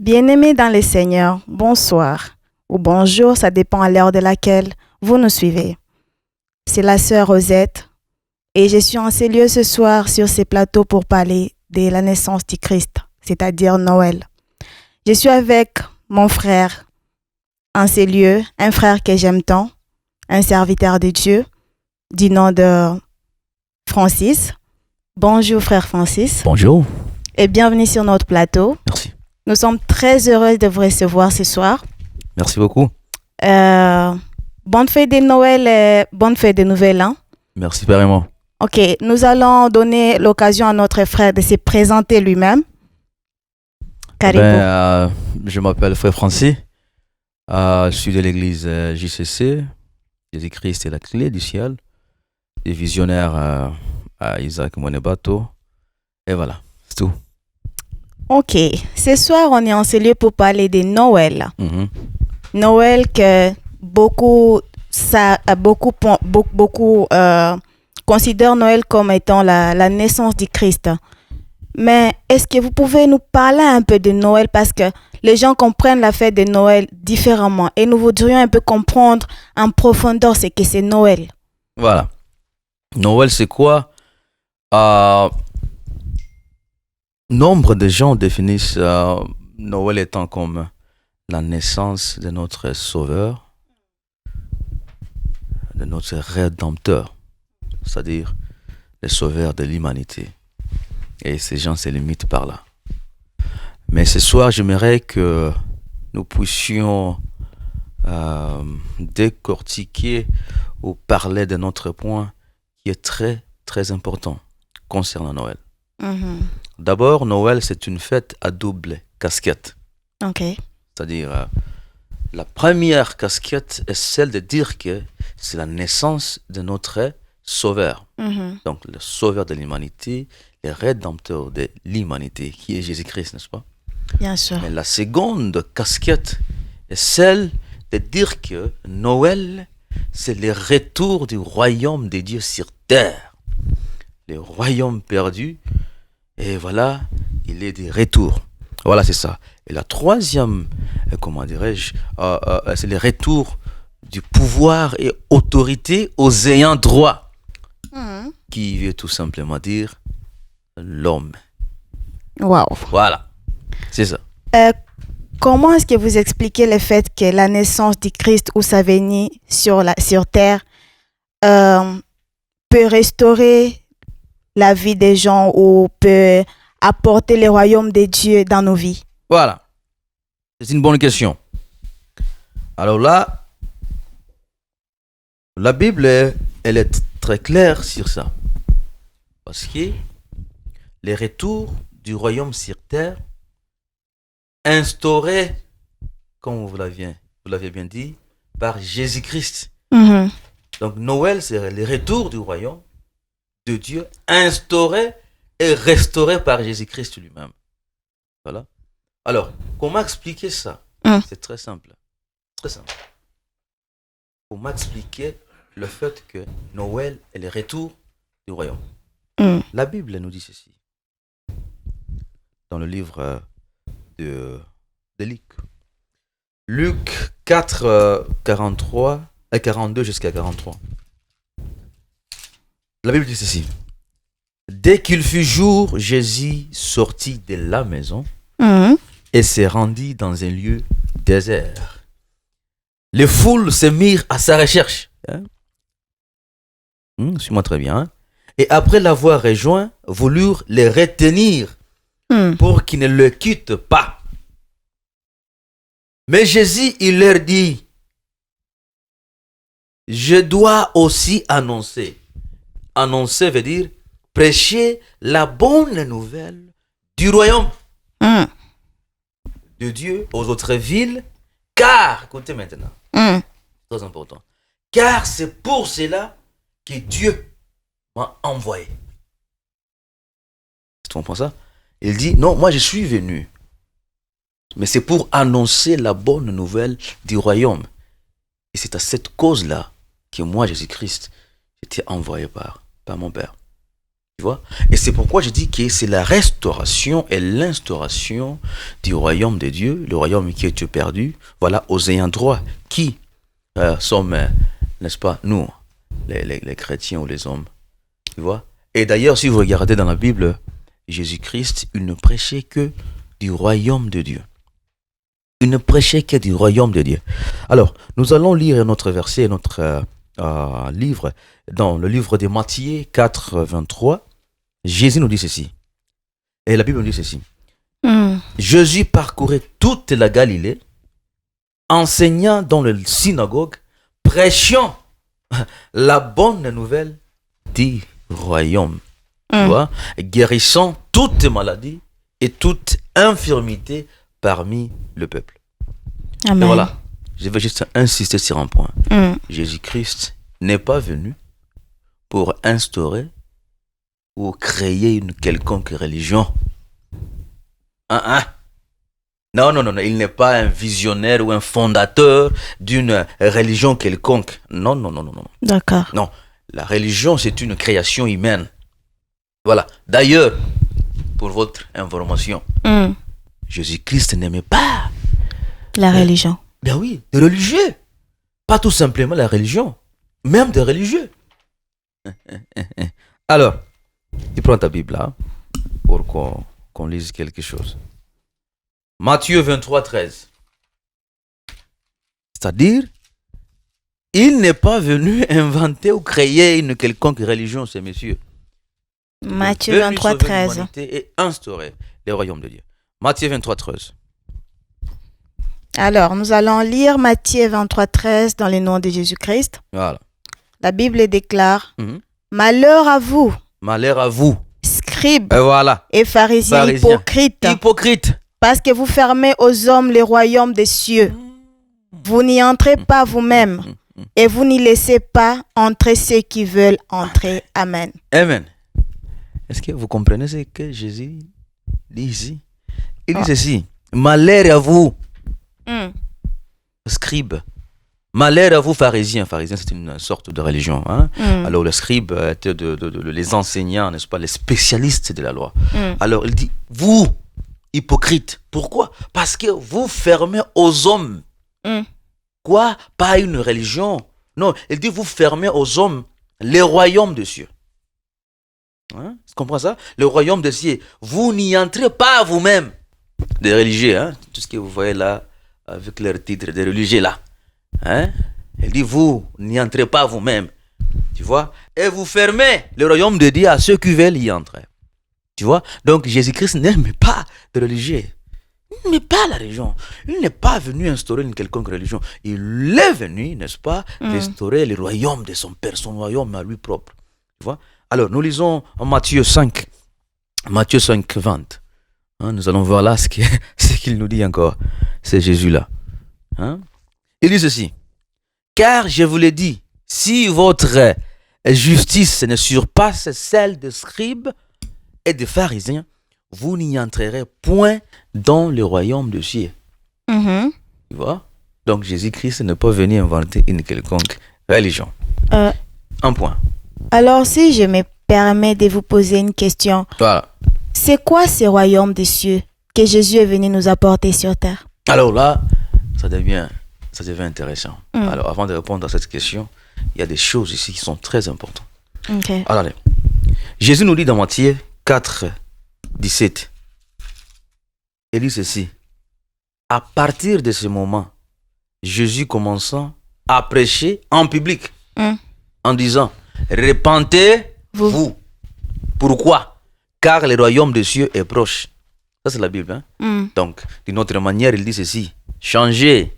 Bien-aimés dans le Seigneur, bonsoir ou bonjour, ça dépend à l'heure de laquelle vous nous suivez. C'est la sœur Rosette et je suis en ces lieux ce soir sur ces plateaux pour parler de la naissance du Christ, c'est-à-dire Noël. Je suis avec mon frère en ces lieux, un frère que j'aime tant, un serviteur de Dieu du nom de Francis. Bonjour frère Francis. Bonjour. Et bienvenue sur notre plateau. Merci. Nous sommes très heureux de vous recevoir ce soir. Merci beaucoup. Bonne fête de Noël et bonne fête de Nouvel An. Merci vraiment. Ok, nous allons donner l'occasion à notre frère de se présenter lui-même. Caribou. Je m'appelle Frère Francis. Je suis de l'église JCC. Jésus-Christ est la clé du ciel. Des visionnaires à Isaac Monebato. Et voilà, c'est tout. Ok, ce soir on est en ce lieu pour parler de Noël. Noël que beaucoup considèrent Noël comme étant la naissance du Christ. Mais est-ce que vous pouvez nous parler un peu de Noël parce que les gens comprennent la fête de Noël différemment et nous voudrions un peu comprendre en profondeur ce que c'est Noël. Voilà. Noël, c'est quoi? Nombre de gens définissent Noël étant comme la naissance de notre Sauveur, de notre Rédempteur, c'est-à-dire le Sauveur de l'humanité. Et ces gens se limitent par là. Mais ce soir, j'aimerais que nous puissions décortiquer ou parler de notre point qui est très, très important concernant Noël. D'abord, Noël, c'est une fête à double casquette. Ok. C'est-à-dire, la première casquette est celle de dire que c'est la naissance de notre Sauveur. Donc, le Sauveur de l'humanité, le Rédempteur de l'humanité, qui est Jésus-Christ, n'est-ce pas? Bien sûr. Mais la seconde casquette est celle de dire que Noël, c'est le retour du royaume de Dieu sur terre. Le royaume perdu. Et voilà, il est de retour. Voilà, c'est ça. Et la troisième, c'est le retour du pouvoir et autorité aux ayants droit. Qui veut tout simplement dire l'homme. Wow. Voilà, c'est ça. Comment est-ce que vous expliquez le fait que la naissance du Christ ou sa venue sur terre peut restaurer la vie des gens ou peut apporter le royaume de Dieu dans nos vies? Voilà, c'est une bonne question. Alors là, la Bible, elle est très claire sur ça. Parce que le retour du royaume sur terre, instauré, comme vous l'avez bien dit, par Jésus-Christ. Donc Noël, c'est le retour du royaume de Dieu, instauré et restauré par Jésus-Christ lui-même. Voilà. Alors, comment expliquer ça? C'est très simple. Très simple. Comment expliquer le fait que Noël est le retour du royaume? La Bible nous dit ceci. Dans le livre de Luc. Luc 4, 42 jusqu'à 43. La Bible dit ceci. Dès qu'il fut jour, Jésus sortit de la maison et se rendit dans un lieu désert. Les foules se mirent à sa recherche. Suis-moi très bien. Et après l'avoir rejoint, voulurent les retenir pour qu'ils ne le quittent pas. Mais Jésus, il leur dit, je dois aussi annoncer. Annoncer veut dire prêcher la bonne nouvelle du royaume de Dieu aux autres villes, car, écoutez maintenant, très important, car c'est pour cela que Dieu m'a envoyé. Tu comprends ça? Il dit, non, moi je suis venu, mais c'est pour annoncer la bonne nouvelle du royaume. Et c'est à cette cause-là que moi, Jésus-Christ, j'étais envoyé par mon Père. Tu vois? Et c'est pourquoi je dis que c'est la restauration et l'instauration du royaume de Dieu, le royaume qui est perdu, voilà, aux ayants droit, qui sommes, n'est-ce pas, nous, les chrétiens ou les hommes. Tu vois? Et d'ailleurs, si vous regardez dans la Bible, Jésus-Christ, il ne prêchait que du royaume de Dieu. Il ne prêchait que du royaume de Dieu. Alors, nous allons lire notre verset, notre livre, dans le livre de Matthieu 4, 23. Jésus nous dit ceci. Et la Bible nous dit ceci. Jésus parcourait toute la Galilée, enseignant dans les synagogues, prêchant la bonne nouvelle du royaume. Tu vois, guérissant toute maladie et toute infirmité parmi le peuple. Amen. Et voilà, je vais juste insister sur un point. Jésus-Christ n'est pas venu pour instaurer ou créer une quelconque religion. Non, il n'est pas un visionnaire ou un fondateur d'une religion quelconque. Non. D'accord. Non, la religion, c'est une création humaine. Voilà. D'ailleurs, pour votre information, Jésus-Christ n'aimait pas la religion. Ben oui, des religieux. Pas tout simplement la religion, même des religieux. Alors, tu prends ta Bible là pour qu'on lise quelque chose. Matthieu 23, 13. C'est-à-dire, il n'est pas venu inventer ou créer une quelconque religion, ces messieurs. Matthieu 23, 13. Et instaurer le royaume de Dieu. Matthieu 23, 13. Alors, nous allons lire Matthieu 23, 13 dans le nom de Jésus-Christ. Voilà. La Bible déclare Malheur à vous. Malheur à vous. Scribes voilà. et pharisiens hypocrites. Hypocrites. Parce que vous fermez aux hommes les royaumes des cieux. Vous n'y entrez pas vous-même. Et vous n'y laissez pas entrer ceux qui veulent entrer. Amen. Amen. Est-ce que vous comprenez ce que Jésus dit ici? Il dit ceci. Malheur à vous, scribes. Malheur à vous, pharisiens. Pharisiens, c'est une sorte de religion. Alors, les scribes étaient les enseignants, n'est-ce pas, les spécialistes de la loi. Alors, il dit, vous, hypocrites. Pourquoi? Parce que vous fermez aux hommes. Quoi? Pas une religion. Non, il dit, vous fermez aux hommes les royaumes des cieux. Tu comprends ça? Le royaume des cieux. Vous n'y entrez pas vous-même. Des religieux, tout ce que vous voyez là, avec leur titre, des religieux là. Il dit, vous n'y entrez pas vous-même. Tu vois? Et vous fermez le royaume de Dieu à ceux qui veulent y entrer. Tu vois? Donc Jésus-Christ n'aime pas de religieux. Il n'aime pas la religion. Il n'est pas venu instaurer une quelconque religion. Il est venu, n'est-ce pas, restaurer le royaume de son Père, son royaume à lui propre. Tu vois? Alors, nous lisons en Matthieu 5, 20. Nous allons voir là ce qu'il nous dit encore. C'est Jésus-là. Il dit ceci. Car je vous l'ai dit, si votre justice ne surpasse celle des scribes et des pharisiens, vous n'y entrerez point dans le royaume de Dieu. Tu vois? Donc Jésus-Christ n'est pas venu inventer une quelconque religion. Un point. Alors, si je me permets de vous poser une question. Voilà. C'est quoi ce royaume des cieux que Jésus est venu nous apporter sur terre? Alors là, ça devient intéressant. Alors, avant de répondre à cette question, il y a des choses ici qui sont très importantes. Okay. Alors, Jésus nous dit dans Matthieu 4, 17, il dit ceci. À partir de ce moment, Jésus commença à prêcher en public en disant, repentez-vous. Pourquoi? Car le royaume des cieux est proche. Ça, c'est la Bible. Donc, d'une autre manière, il dit ceci. Changez.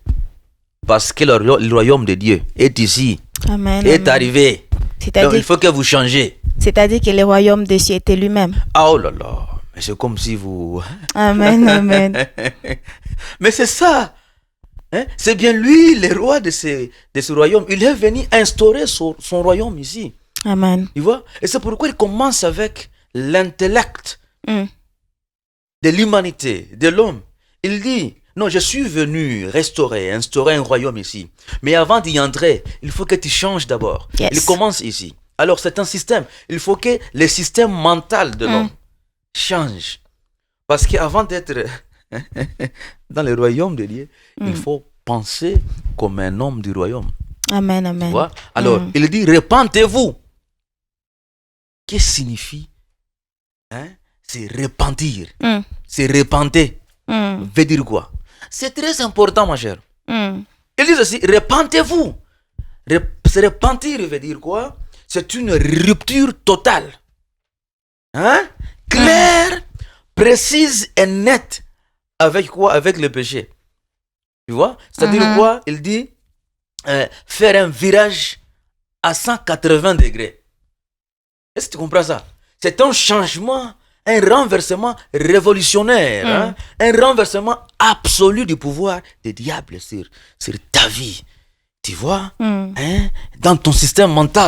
Parce que le royaume de Dieu est ici. Amen, est arrivé. Donc, il faut que vous changez. C'est-à-dire que le royaume des cieux était lui-même. Oh là là. Mais c'est comme si vous... Amen, amen. Mais c'est ça. C'est bien lui, le roi de ce royaume. Il est venu instaurer son royaume ici. Amen. Tu vois? Et c'est pourquoi il commence avec l'intellect de l'humanité, de l'homme. Il dit, non, je suis venu instaurer un royaume ici. Mais avant d'y entrer, il faut que tu changes d'abord. Yes. Il commence ici. Alors c'est un système. Il faut que le système mental de l'homme change. Parce qu'avant d'être dans le royaume de Dieu, il faut penser comme un homme du royaume. Amen, amen. Tu vois? Alors, il dit, repentez-vous. Qu'est-ce que signifie? C'est repentir. C'est repenter. Veut dire quoi? C'est très important, ma chère. Il dit aussi, repentez-vous. Se repentir veut dire quoi? C'est une rupture totale. Claire, précise et nette. Avec quoi? Avec le péché. Tu vois? C'est-à-dire quoi? Il dit faire un virage à 180 degrés. Est-ce que tu comprends ça? C'est un changement, un renversement révolutionnaire, un renversement absolu du pouvoir du diable sur ta vie. Tu vois? Dans ton système mental.